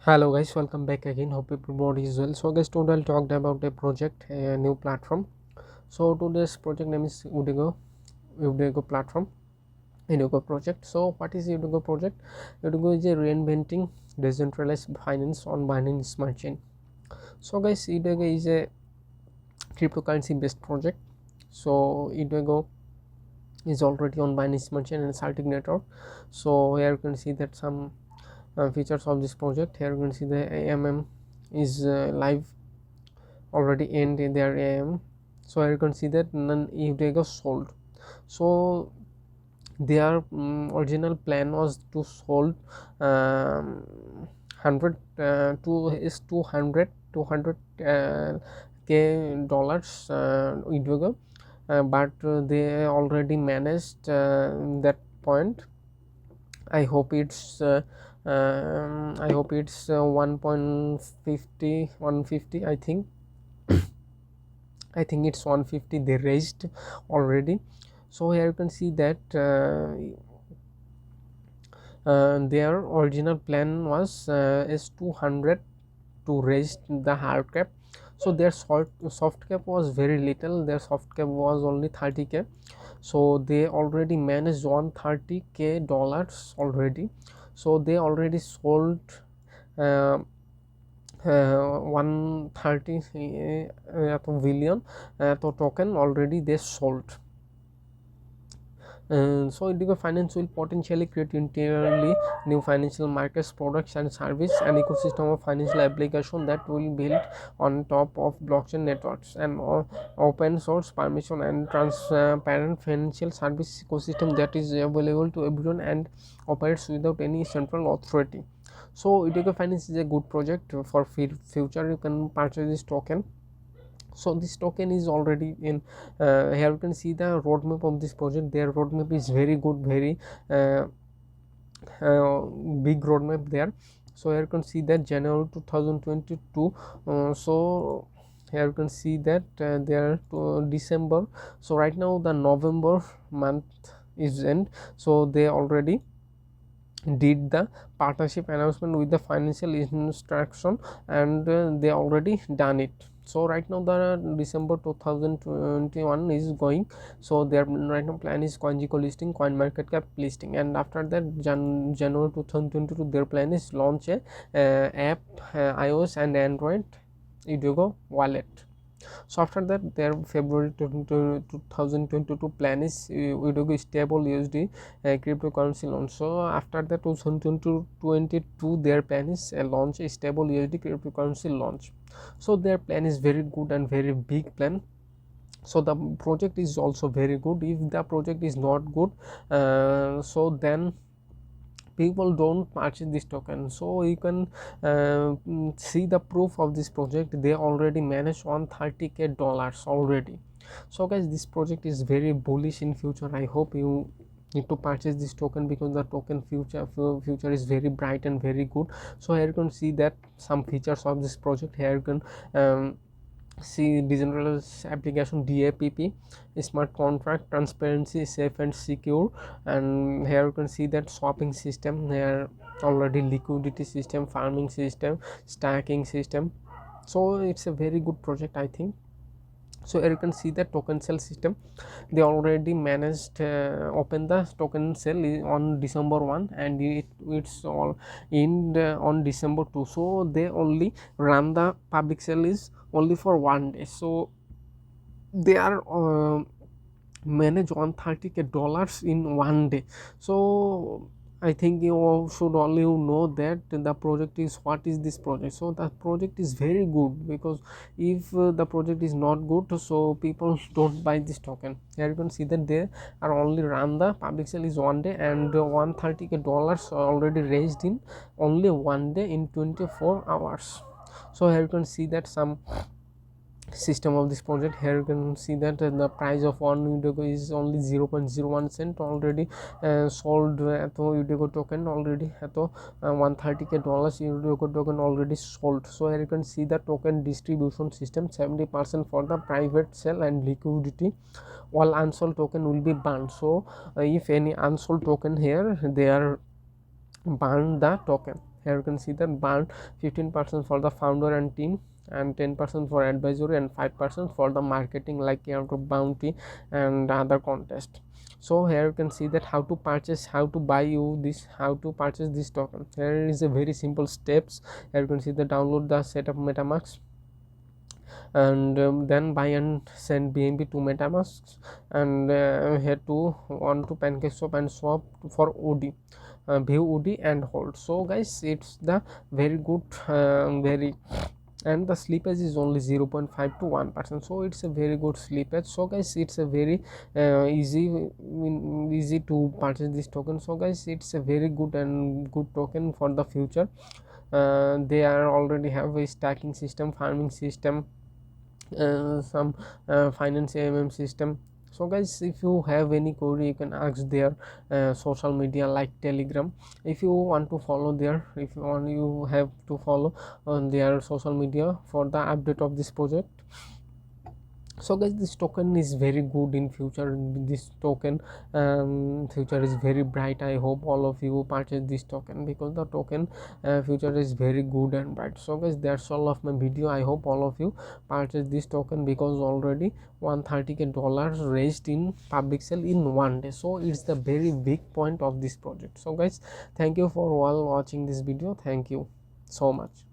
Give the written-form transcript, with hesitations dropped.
Hello guys, welcome back again. Hope everybody is well. So guys, today I'll talk about a project, a new platform. So today's project name is Udigo platform, Udigo project. So what is Udigo project? Udigo is a reinventing decentralized finance on Binance Smart Chain. So guys, Udigo is a cryptocurrency based project. So Udigo is already on Binance Smart Chain and Celtic network. So here you can see that some features of this project. Here you can see the AMM is live already end in their AM. So you can see that none Udego sold. So their original plan was to sold 100 to is 200 k dollars Udego, but they already managed that point. I hope it's 1.50 I think it's 150 they raised already. So here you can see that their original plan was is 200 to raise the hard cap. So their soft cap was very little. Their soft cap was only 30k. So they already managed 130k dollars already. So they already sold uh, 130 billion to token already they sold. So Indigo Finance will potentially create entirely new financial markets, products and service, an ecosystem of financial application that will build on top of blockchain networks and open source permission and transparent financial service ecosystem that is available to everyone and operates without any central authority. So Indigo Finance is a good project for future. You can purchase this token. So this token is already in here you can see the roadmap of this project. Their roadmap is very good, very uh, big roadmap there. So here you can see that January 2022. So here you can see that there to December. So right now the November month is end. So they already did the partnership announcement with the financial instruction, and they already done it. So right now the December 2021 is going. So their right now plan is CoinGecko listing, coin market cap listing, and after that January 2022 their plan is launch a app, iOS and Android Udigo wallet. So after that their February 2022 plan is Udigo stable USD cryptocurrency launch. So after that 2022 their plan is launch a stable USD cryptocurrency launch. So their plan is very good and very big plan. So the project is also very good. If the project is not good, so then people don't purchase this token. So you can see the proof of this project. They already managed 130k dollars already. So guys, this project is very bullish in future. I hope you need to purchase this token because the token future is very bright and very good. So here you can see that some features of this project. Here you can see decentralized application, DAPP, smart contract, transparency, safe and secure. And here you can see that swapping system, here already liquidity system, farming system, stacking system. So it's a very good project, I think. So here you can see the token sale system. They already managed open the token sale on December 1, and it's all in on December 2. So they only run the public sale is only for 1 day. So they are manage 130k dollars in 1 day. So I think you should only know that the project is what is this project. So the project is very good, because if the project is not good, so people don't buy this token. Here you can see that they are only run the public sale is 1 day, and 130k dollars already raised in only 1 day in 24 hours. So here you can see that some system of this project. Here you can see that the price of one Udigo is only 0.01 cent already sold at Udigo token already at 130k dollars Udigo token already sold. So here you can see the token distribution system, 70% for the private sale and liquidity. All unsold token will be banned. So if any unsold token here, they are burn the token. here you can see that burn 15% for the founder and team, and 10% for advisory, and 5% for the marketing like airdrop, bounty and other contest. So here you can see that how to purchase, how to buy you this, how to purchase this token. Here is a very simple steps. Here you can see the download the setup MetaMask, and then buy and send BNB to MetaMask, and here to on to PancakeSwap and swap for OD, view OD and hold. So guys, it's the very good, very, and the slippage is only 0.5 to 1%, so it's a very good slippage. So guys, it's a very easy to purchase this token. So guys, it's a very good and good token for the future. They are already have a stacking system, farming system, some finance AMM system. So guys, if you have any query, you can ask their social media like Telegram. If you want to follow there, if you want, you have to follow on their social media for the update of this project. So guys, this token is very good in future. This token future is very bright. I hope all of you purchase this token, because the token future is very good and bright. So guys, that's all of my video. I hope all of you purchase this token, because already $130K raised in public sale in one day. So it's the very big point of this project. So guys, thank you for all watching this video. Thank you so much.